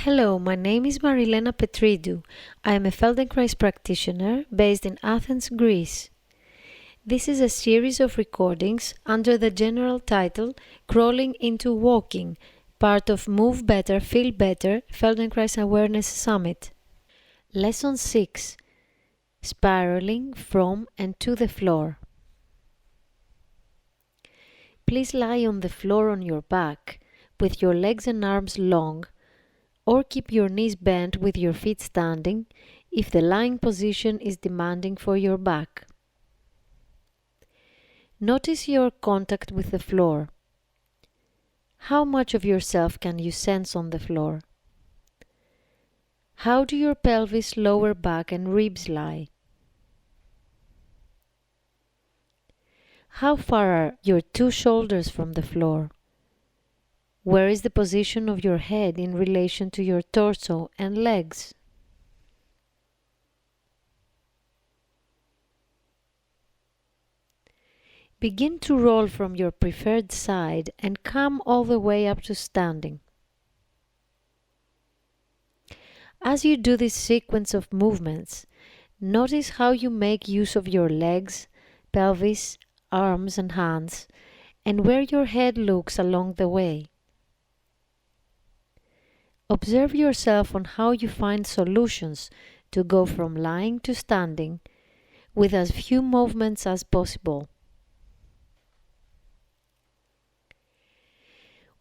Hello, my name is Marilena Petridou. I am a Feldenkrais practitioner based in Athens, Greece. This is a series of recordings under the general title Crawling into Walking, part of Move Better, Feel Better Feldenkrais Awareness Summit. Lesson 6: Spiraling from and to the floor. Please lie on the floor on your back, with your legs and arms long, or keep your knees bent with your feet standing if the lying position is demanding for your back. Notice your contact with the floor. How much of yourself can you sense on the floor? How do your pelvis, lower back and ribs lie? How far are your two shoulders from the floor? Where is the position of your head in relation to your torso and legs? Begin to roll from your preferred side and come all the way up to standing. As you do this sequence of movements, notice how you make use of your legs, pelvis, arms and hands, and where your head looks along the way. Observe yourself on how you find solutions to go from lying to standing with as few movements as possible.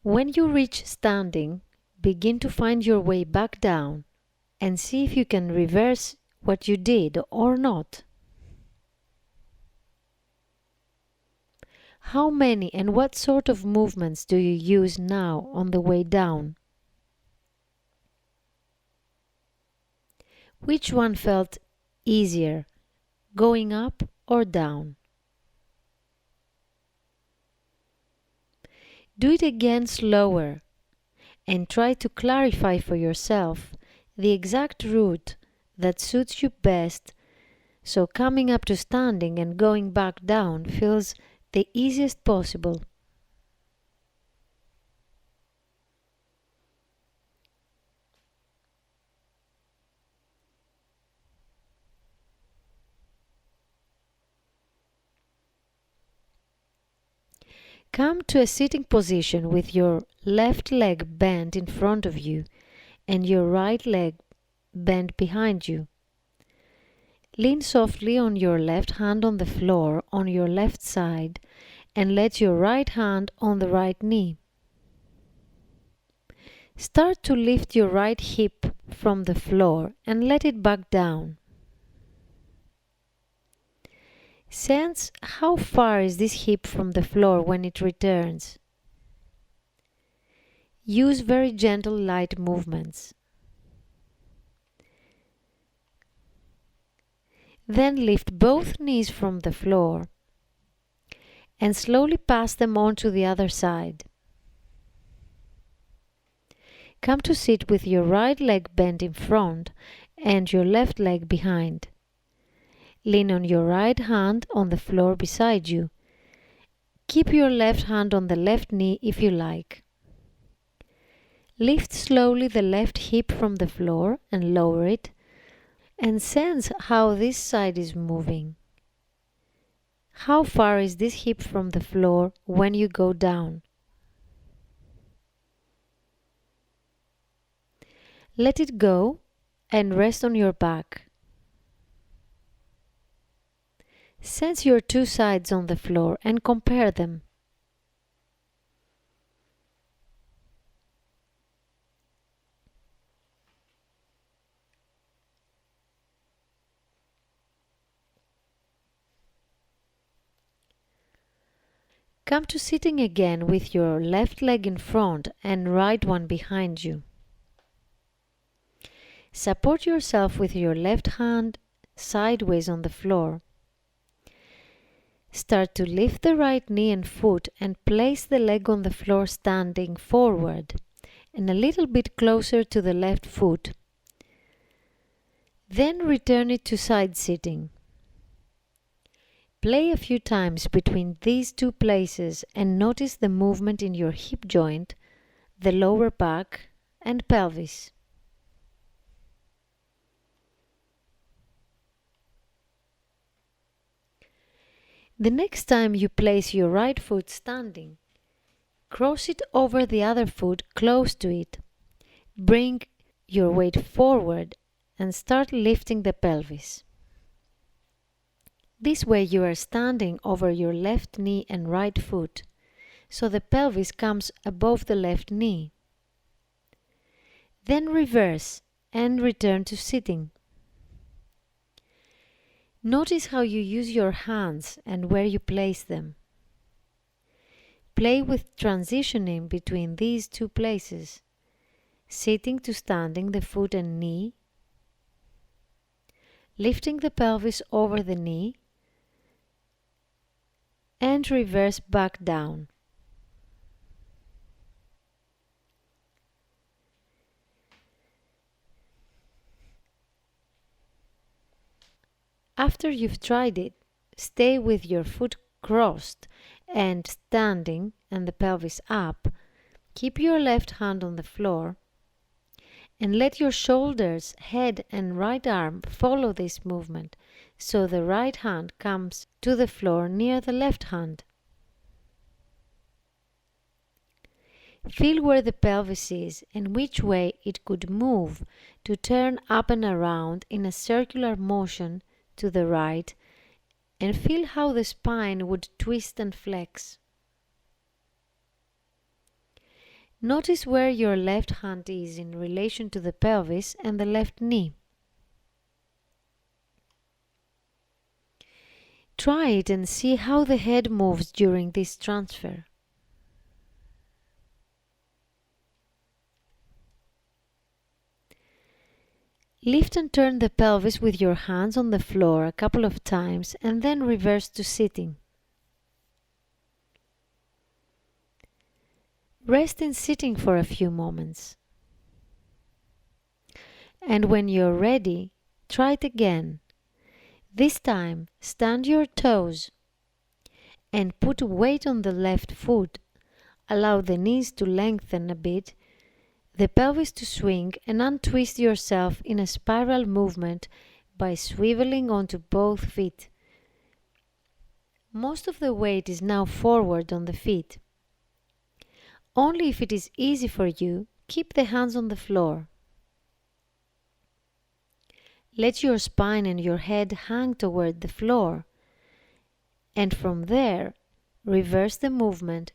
When you reach standing, begin to find your way back down and see if you can reverse what you did or not. How many and what sort of movements do you use now on the way down? Which one felt easier, going up or down? Do it again slower and try to clarify for yourself the exact route that suits you best, so coming up to standing and going back down feels the easiest possible. Come to a sitting position with your left leg bent in front of you and your right leg bent behind you. Lean softly on your left hand on the floor on your left side and let your right hand on the right knee. Start to lift your right hip from the floor and let it back down. Sense how far is this hip from the floor when it returns. Use very gentle, light movements. Then lift both knees from the floor and slowly pass them on to the other side. Come to sit with your right leg bent in front and your left leg behind. Lean on your right hand on the floor beside you. Keep your left hand on the left knee if you like. Lift slowly the left hip from the floor and lower it, and sense how this side is moving. How far is this hip from the floor when you go down? Let it go and rest on your back. Sense your two sides on the floor and compare them. Come to sitting again with your left leg in front and right one behind you. Support yourself with your left hand sideways on the floor. Start to lift the right knee and foot and place the leg on the floor standing forward and a little bit closer to the left foot. Then return it to side sitting. Play a few times between these two places and notice the movement in your hip joint, the lower back and pelvis. The next time you place your right foot standing, cross it over the other foot close to it. Bring your weight forward and start lifting the pelvis. This way you are standing over your left knee and right foot, so the pelvis comes above the left knee. Then reverse and return to sitting. Notice how you use your hands and where you place them. Play with transitioning between these two places, sitting to standing the foot and knee, lifting the pelvis over the knee, and reverse back down. After you've tried it, stay with your foot crossed and standing and the pelvis up. Keep your left hand on the floor and let your shoulders, head and right arm follow this movement, so the right hand comes to the floor near the left hand. Feel where the pelvis is and which way it could move to turn up and around in a circular motion to the right, and feel how the spine would twist and flex. Notice where your left hand is in relation to the pelvis and the left knee. Try it and see how the head moves during this transfer. Lift and turn the pelvis with your hands on the floor a couple of times and then reverse to sitting. Rest in sitting for a few moments. And when you're ready, try it again. This time, stand your toes and put weight on the left foot. Allow the knees to lengthen a bit, the pelvis to swing, and untwist yourself in a spiral movement by swiveling onto both feet. Most of the weight is now forward on the feet. Only if it is easy for you, keep the hands on the floor. Let your spine and your head hang toward the floor, and from there, reverse the movement,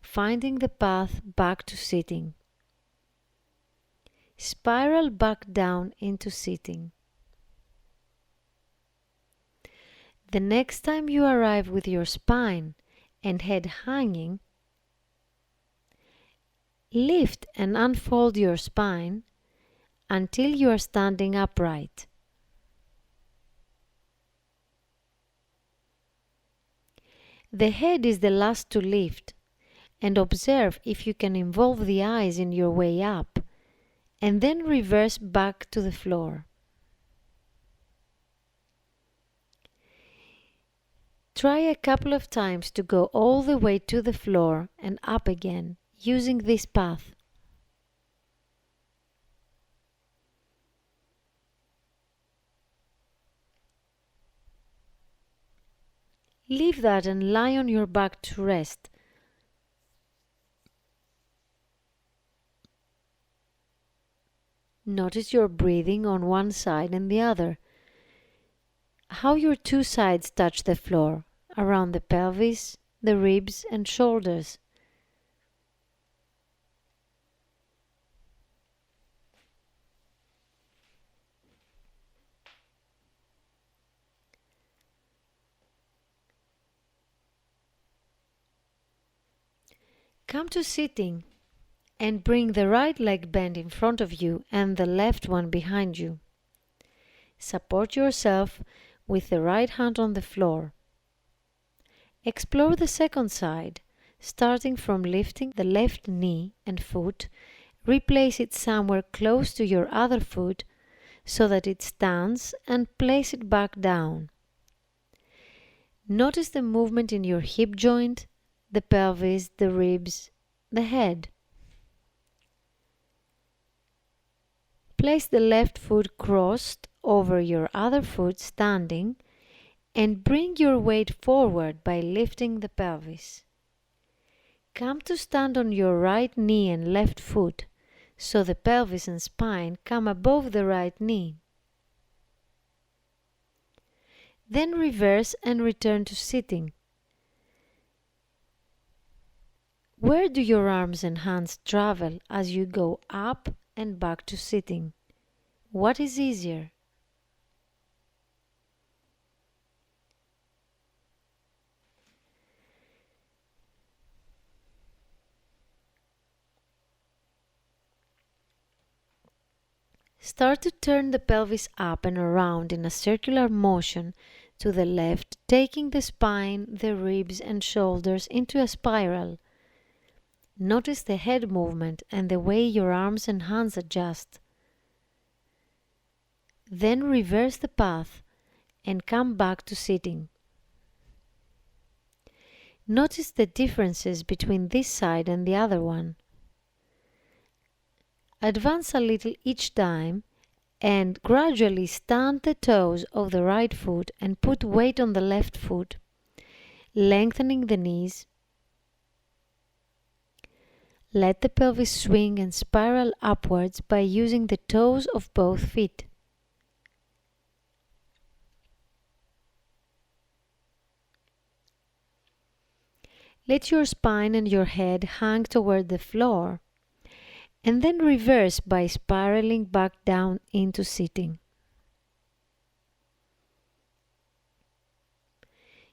finding the path back to sitting. Spiral back down into sitting. The next time you arrive with your spine and head hanging, lift and unfold your spine until you are standing upright. The head is the last to lift, and observe if you can involve the eyes in your way up, and then reverse back to the floor. Try a couple of times to go all the way to the floor and up again, using this path. Leave that and lie on your back to rest. Notice your breathing on one side and the other. How your two sides touch the floor, around the pelvis, the ribs and shoulders. Come to sitting and bring the right leg bent in front of you and the left one behind you. Support yourself with the right hand on the floor. Explore the second side, starting from lifting the left knee and foot. Replace it somewhere close to your other foot so that it stands, and place it back down. Notice the movement in your hip joint, the pelvis, the ribs, the head. Place the left foot crossed over your other foot standing And bring your weight forward by lifting the pelvis. Come to stand on your right knee and left foot, so the pelvis and spine come above the right knee. Then reverse and return to sitting. Where do your arms and hands travel as you go up and back to sitting? What is easier? Start to turn the pelvis up and around in a circular motion to the left, taking the spine, the ribs and shoulders into a spiral. Notice the head movement and the way your arms and hands adjust. Then reverse the path and come back to sitting. Notice the differences between this side and the other one. Advance a little each time and gradually stand the toes of the right foot and put weight on the left foot, lengthening the knees. Let the pelvis swing and spiral upwards by using the toes of both feet. Let your spine and your head hang toward the floor, and then reverse by spiraling back down into sitting.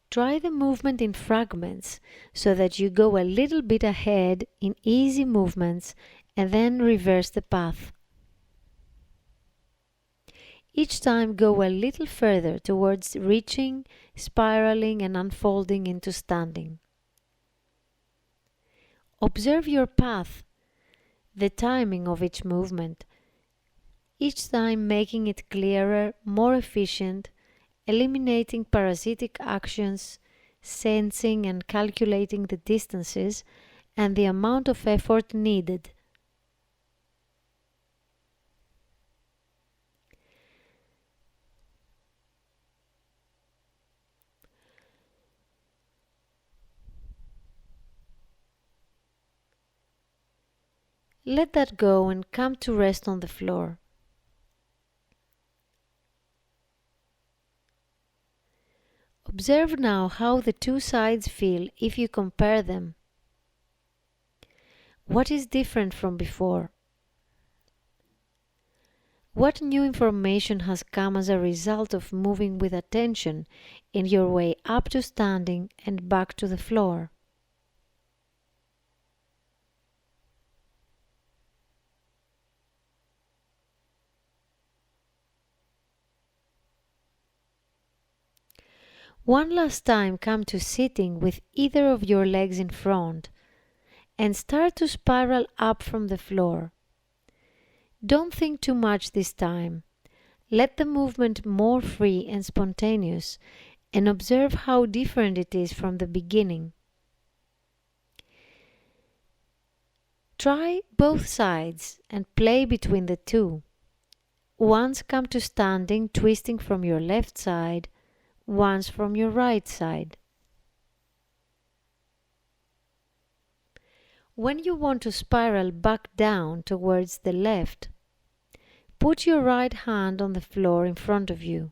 Try the movement in fragments so that you go a little bit ahead in easy movements and then reverse the path. Each time go a little further towards reaching, spiraling and unfolding into standing. Observe your path, the timing of each movement, each time making it clearer, more efficient, eliminating parasitic actions, sensing and calculating the distances and the amount of effort needed. Let that go and come to rest on the floor. Observe now how the two sides feel if you compare them. What is different from before? What new information has come as a result of moving with attention in your way up to standing and back to the floor? One last time come to sitting with either of your legs in front and start to spiral up from the floor. Don't think too much this time. Let the movement more free and spontaneous and observe how different it is from the beginning. Try both sides and play between the two. Once come to standing, twisting from your left side, once from your right side. When you want to spiral back down towards the left, put your right hand on the floor in front of you.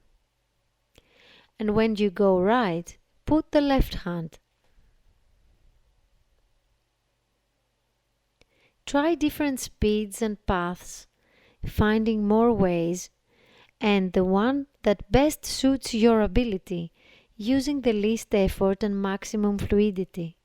And when you go right, put the left hand. Try different speeds and paths, finding more ways and the one that best suits your ability, using the least effort and maximum fluidity.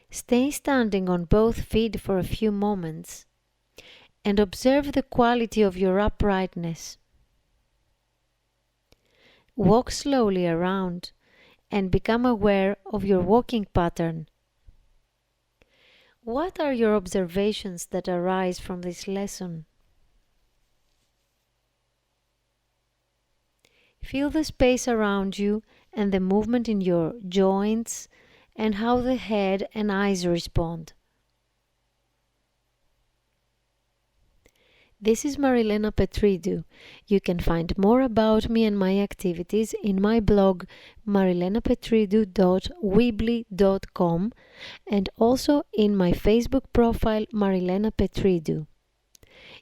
Stay standing on both feet for a few moments and observe the quality of your uprightness. Walk slowly around and become aware of your walking pattern. What are your observations that arise from this lesson? Feel the space around you and the movement in your joints and how the head and eyes respond. This is Marilena Petridou. You can find more about me and my activities in my blog marilenapetridou.weebly.com and also in my Facebook profile Marilena Petridou.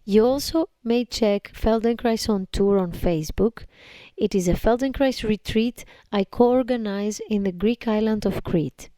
You also may check Feldenkrais on Tour on Facebook. It is a Feldenkrais retreat I co-organize in the Greek island of Crete.